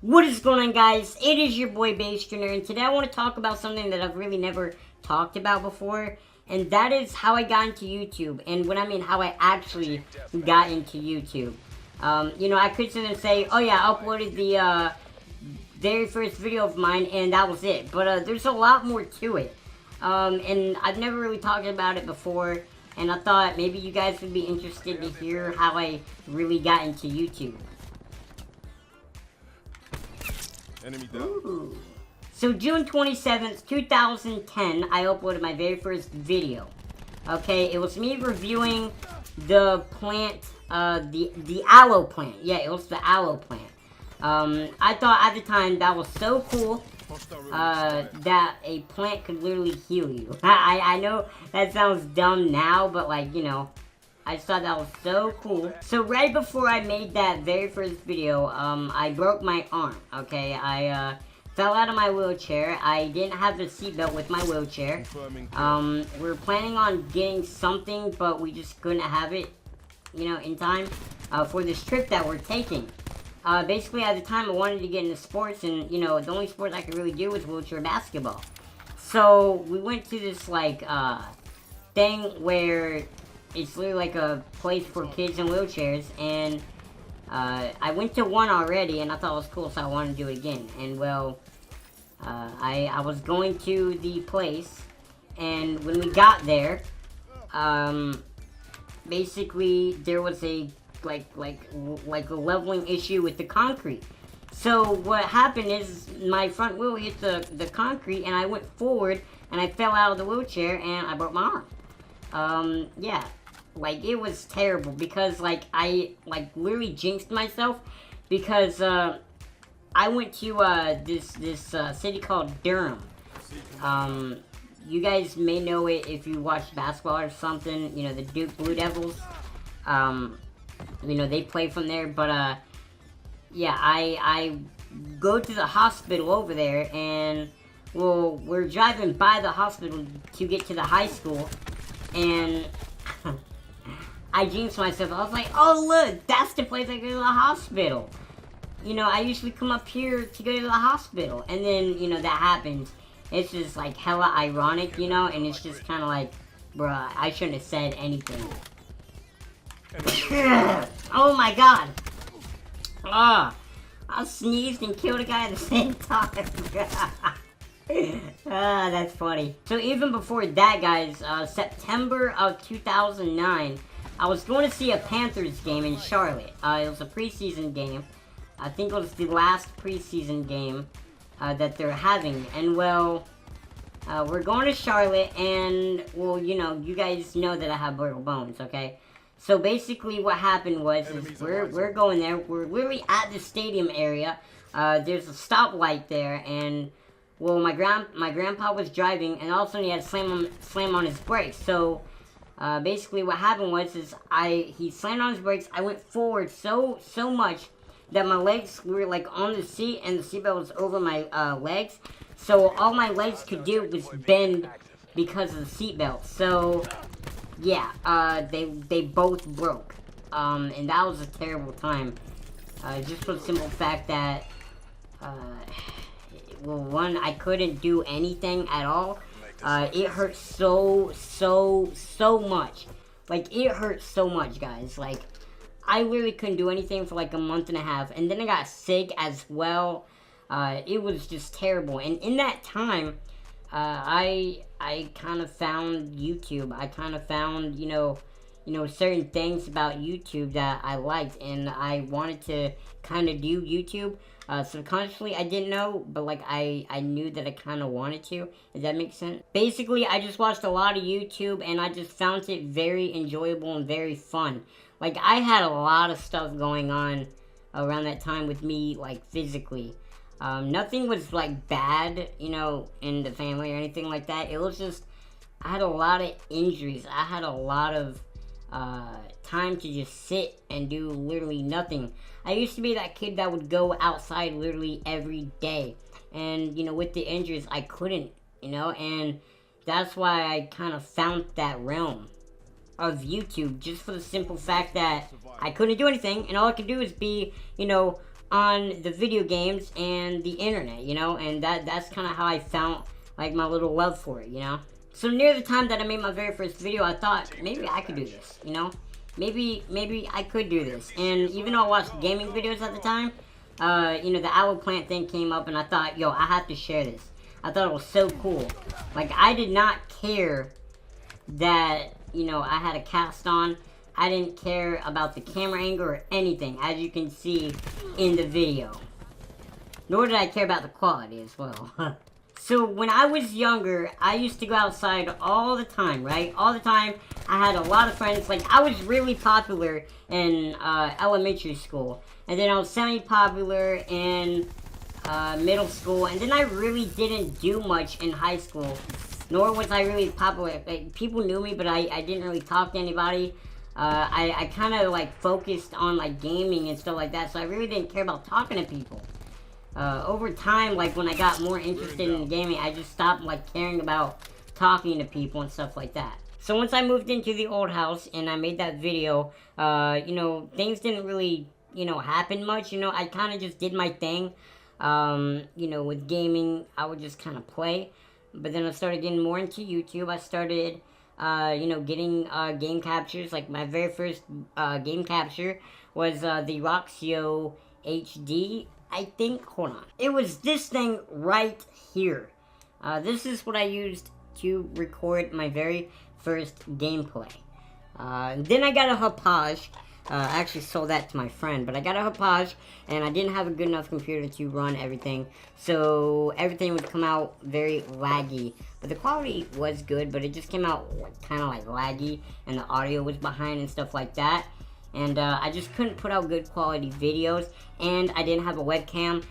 What is going on, guys? It is your boy Bastrin, and today I want to talk about something that I've really never talked about before, and that is how I got into YouTube. And when I mean how I actually got into YouTube. I could sit and say, oh yeah, I uploaded the very first video of mine and that was it. But there's a lot more to it. And I've never really talked about it before, and I thought maybe you guys would be interested to hear how I really got into YouTube. Enemy down. Ooh. So June 27th, 2010, I uploaded my very first video. Okay, it was me reviewing the plant, the aloe plant. Yeah, it was the aloe plant. I thought at the time that was so cool, that a plant could literally heal you. I know that sounds dumb now, but like, I just thought that was so cool. So right before I made that very first video, I broke my arm, okay? I fell out of my wheelchair. I didn't have the seatbelt with my wheelchair. We were planning on getting something, but we just couldn't have it, in time for this trip that we're taking. Basically, at the time, I wanted to get into sports, and, the only sport I could really do was wheelchair basketball. So we went to this, like, thing where it's literally like a place for kids in wheelchairs, and I went to one already, and I thought it was cool, so I wanted to do it again. And well, I was going to the place, and when we got there, basically there was a like a leveling issue with the concrete. So what happened is my front wheel hit the concrete, and I went forward, and I fell out of the wheelchair, and I broke my arm. Yeah. Like, it was terrible, because, like, I, literally jinxed myself, because, I went to, this city called Durham. You guys may know it if you watch basketball or something, the Duke Blue Devils. They play from there, but, yeah, I go to the hospital over there, and, well, we're driving by the hospital to get to the high school, and I jinxed myself. I was like, oh look, that's the place I go to the hospital. I usually come up here to go to the hospital. And then, that happens. It's just like hella ironic, and it's just kind of like, bruh, I shouldn't have said anything. Oh my god. I sneezed and killed a guy at the same time. That's funny. So even before that, guys, September of 2009, I was going to see a Panthers game in Charlotte. It was a preseason game. I think it was the last preseason game that they're having. And, well, we're going to Charlotte, and, well, you guys know that I have brittle bones, okay? So, basically, what happened was, is we're going there. We're literally at the stadium area. There's a stoplight there, and, well, my grandpa was driving, and all of a sudden he had to slam on his brakes. So, basically what happened was, is he slammed on his brakes. I went forward so much that my legs were like on the seat, and the seatbelt was over my legs. So all my legs could do was bend because of the seatbelt. So yeah, they both broke, and that was a terrible time. Just for the simple fact that well, one, I couldn't do anything at all. It hurt so much. Like, it hurt so much, guys. Like, I literally couldn't do anything for like a month and a half. And then I got sick as well. It was just terrible. And in that time, I kind of found YouTube. I kind of found, certain things about YouTube that I liked. And I wanted to kind of do YouTube. Subconsciously, I didn't know, but, like, I knew that I kind of wanted to. Does that make sense? Basically, I just watched a lot of YouTube, and I just found it very enjoyable and very fun. Like, I had a lot of stuff going on around that time with me, like, physically. Nothing was, like, bad, in the family or anything like that. It was just, I had a lot of injuries. I had a lot of time to just sit and do literally nothing. I used to be that kid that would go outside literally every day. And, with the injuries, I couldn't, and that's why I kind of found that realm of YouTube, just for the simple fact that I couldn't do anything, and all I could do is be, on the video games and the internet, you know, and that's kind of how I found like my little love for it, you know. So near the time that I made my very first video, I thought maybe I could do this, you know. Maybe I could do this. And even though I watched gaming videos at the time, you know, the owl plant thing came up, and I thought, yo, I have to share this. I thought it was so cool. Like, I did not care that, you know, I had a cast on. I didn't care about the camera angle or anything, as you can see in the video. Nor did I care about the quality as well. So when I was younger, I used to go outside all the time, right? All the time. I had a lot of friends. Like, I was really popular in elementary school. And then I was semi-popular in middle school. And then I really didn't do much in high school. Nor was I really popular. Like, people knew me, but I didn't really talk to anybody. I kind of, like, focused on, like, gaming and stuff like that. So I really didn't care about talking to people. Over time, like, when I got more interested in gaming, I just stopped, like, caring about talking to people and stuff like that. So once I moved into the old house and I made that video, you know, things didn't really, you know, happen much. You know, I kind of just did my thing. You know, with gaming, I would just kind of play. But then I started getting more into YouTube. I started, you know, getting game captures. Like, my very first game capture was the Roxio HD. I think, hold on. It was this thing right here. This is what I used to record my very first gameplay. Then I got a Hauppauge. I actually sold that to my friend, but I got a Hauppauge, and I didn't have a good enough computer to run everything, so everything would come out very laggy. But the quality was good, but it just came out kind of like laggy, and the audio was behind and stuff like that. And I just couldn't put out good quality videos, and I didn't have a webcam,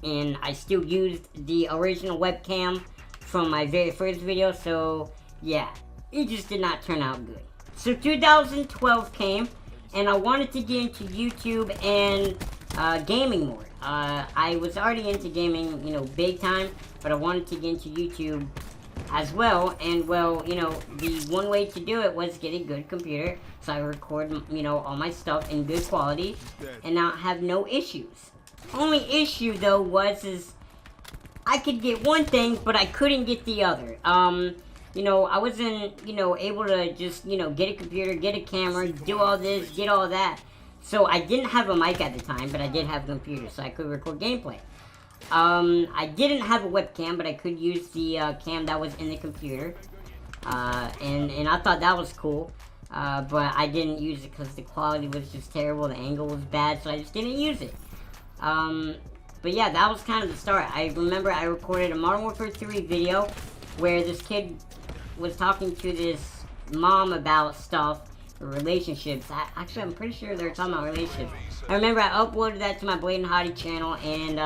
and I still used the original webcam from my very first video, so yeah, it just did not turn out good. So 2012 came, and I wanted to get into YouTube and gaming more. I was already into gaming, you know, big time, but I wanted to get into YouTube as well, and well, you know, the one way to do it was get a good computer, so I record, you know, all my stuff in good quality, and not have no issues. Only issue, though, was I could get one thing, but I couldn't get the other. You know, I wasn't, you know, able to just, you know, get a computer, get a camera, do all this, get all that. So I didn't have a mic at the time, but I did have a computer, so I could record gameplay. I didn't have a webcam, but I could use the cam that was in the computer, and I thought that was cool, but I didn't use it because the quality was just terrible, the angle was bad, so I just didn't use it. But yeah, that was kind of the start. I remember I recorded a Modern Warfare 3 video where this kid was talking to this mom about stuff, relationships. Actually, I'm pretty sure they were talking about relationships. I remember I uploaded that to my Blade and Hottie channel, and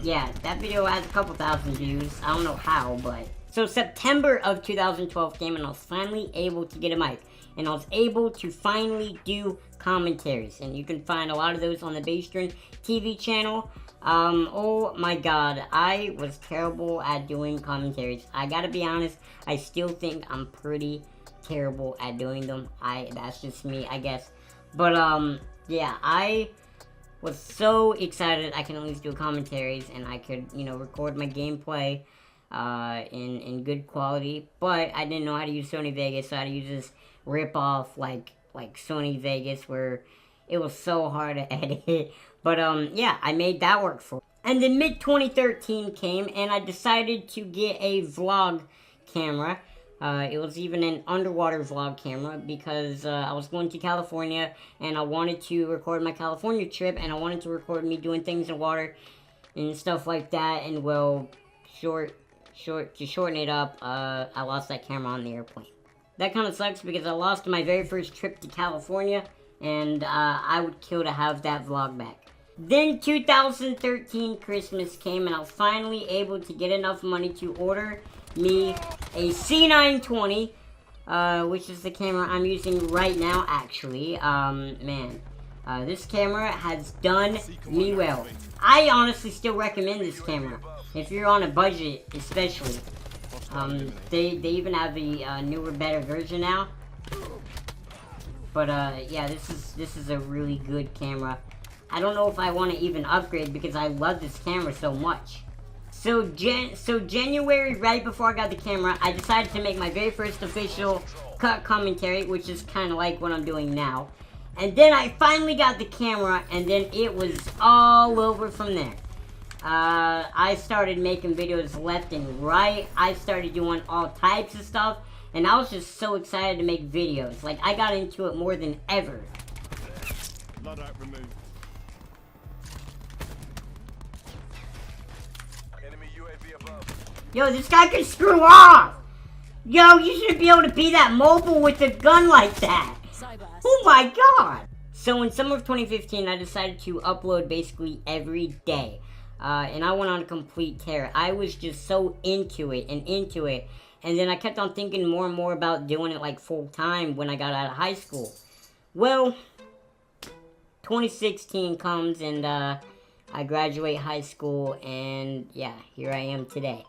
yeah, that video has a couple thousand views. I don't know how, but... So September of 2012 came, and I was finally able to get a mic. And I was able to finally do commentaries. And you can find a lot of those on the Bastrin TV channel. Oh my god, I was terrible at doing commentaries. I gotta be honest, I still think I'm pretty terrible at doing them. That's just me, I guess. But, yeah, I was so excited I can at least do commentaries, and I could, you know, record my gameplay in good quality. But I didn't know how to use Sony Vegas, so I had to use this rip-off like Sony Vegas, where it was so hard to edit. But yeah, I made that work for me. And then mid-2013 came, and I decided to get a vlog camera. It was even an underwater vlog camera, because I was going to California, and I wanted to record my California trip, and I wanted to record me doing things in water and stuff like that. And well, to shorten it up, I lost that camera on the airplane. That kind of sucks, because I lost my very first trip to California, and I would kill to have that vlog back. Then 2013 Christmas came, and I was finally able to get enough money to order me a C920, which is the camera I'm using right now, actually. Man, this camera has done me well. I honestly still recommend this camera, if you're on a budget, especially. They even have a newer, better version now. But yeah, this is a really good camera. I don't know if I want to even upgrade because I love this camera so much. So January, right before I got the camera, I decided to make my very first official cut commentary, which is kind of like what I'm doing now. And then I finally got the camera, and then it was all over from there. I started making videos left and right. I started doing all types of stuff, and I was just so excited to make videos. Like, I got into it more than ever. Loadout removed. Enemy UAV above. Yo, this guy can screw off! Yo, you shouldn't be able to be that mobile with a gun like that! Oh my god! So in summer of 2015, I decided to upload basically every day. And I went on a complete tear. I was just so into it. And then I kept on thinking more and more about doing it like full time when I got out of high school. Well, 2016 comes and I graduate high school, and yeah, here I am today.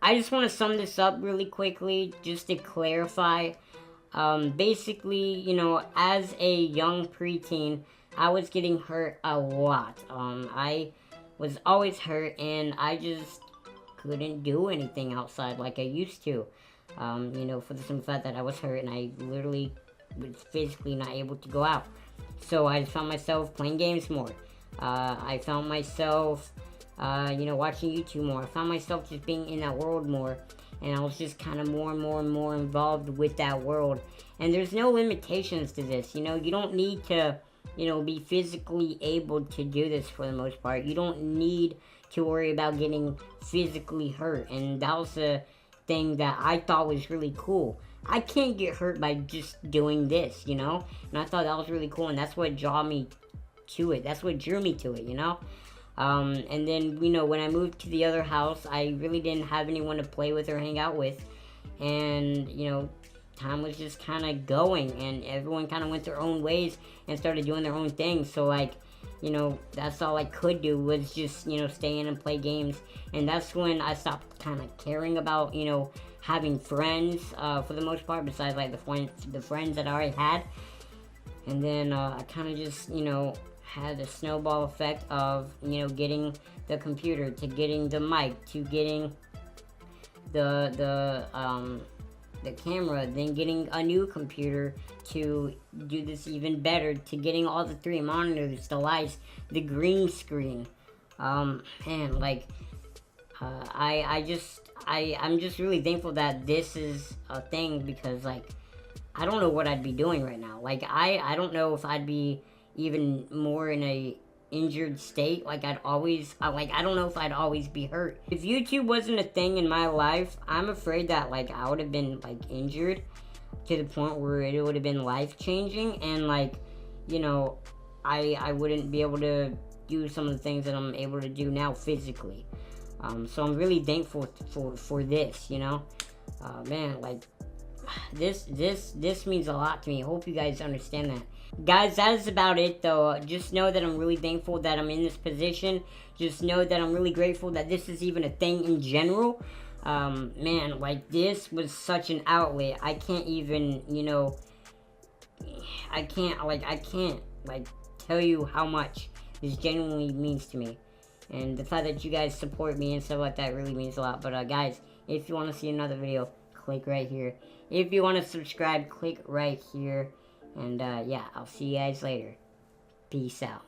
I just want to sum this up really quickly just to clarify. Basically, you know, as a young preteen, I was getting hurt a lot. I was always hurt, and I just couldn't do anything outside like I used to. You know, for the simple fact that I was hurt, and I literally was physically not able to go out. So I just found myself playing games more. I found myself, you know, watching YouTube more. I found myself just being in that world more. And I was just kind of more and more involved with that world. And there's no limitations to this, you know. You don't need to, you know, be physically able to do this for the most part. You don't need to worry about getting physically hurt. And that was a thing that I thought was really cool. I can't get hurt by just doing this, you know. And I thought that was really cool, and that's what drew me to it. That's what drew me to it, you know. And then, you know, when I moved to the other house, I really didn't have anyone to play with or hang out with. And, you know, time was just kind of going, and everyone kind of went their own ways and started doing their own things. So, like, you know, that's all I could do was just, you know, stay in and play games. And that's when I stopped kind of caring about, you know, having friends, for the most part, besides, like, the friends that I already had. And then, I kind of just, you know, had a snowball effect of, you know, getting the computer, to getting the mic, to getting the camera, then getting a new computer to do this even better, to getting all the 3 monitors, the lights, the green screen. Man, like, I'm just really thankful that this is a thing, because, like, I don't know what I'd be doing right now. Like, I don't know if I'd be even more in a injured state. Like, I don't know if I'd always be hurt. If YouTube wasn't a thing in my life, I'm afraid that, like, I would have been, like, injured to the point where it would have been life-changing, and, like, you know, I wouldn't be able to do some of the things that I'm able to do now physically. So I'm really thankful for this, you know. Man, like, this means a lot to me. I hope you guys understand that. Guys, that is about it, though. Just know that I'm really thankful that I'm in this position. Just know that I'm really grateful that this is even a thing in general. Man, like, this was such an outlet. I can't even, you know, I can't tell you how much this genuinely means to me. And the fact that you guys support me and stuff like that really means a lot. But, guys, if you want to see another video, click right here. If you want to subscribe, click right here. And, yeah, I'll see you guys later. Peace out.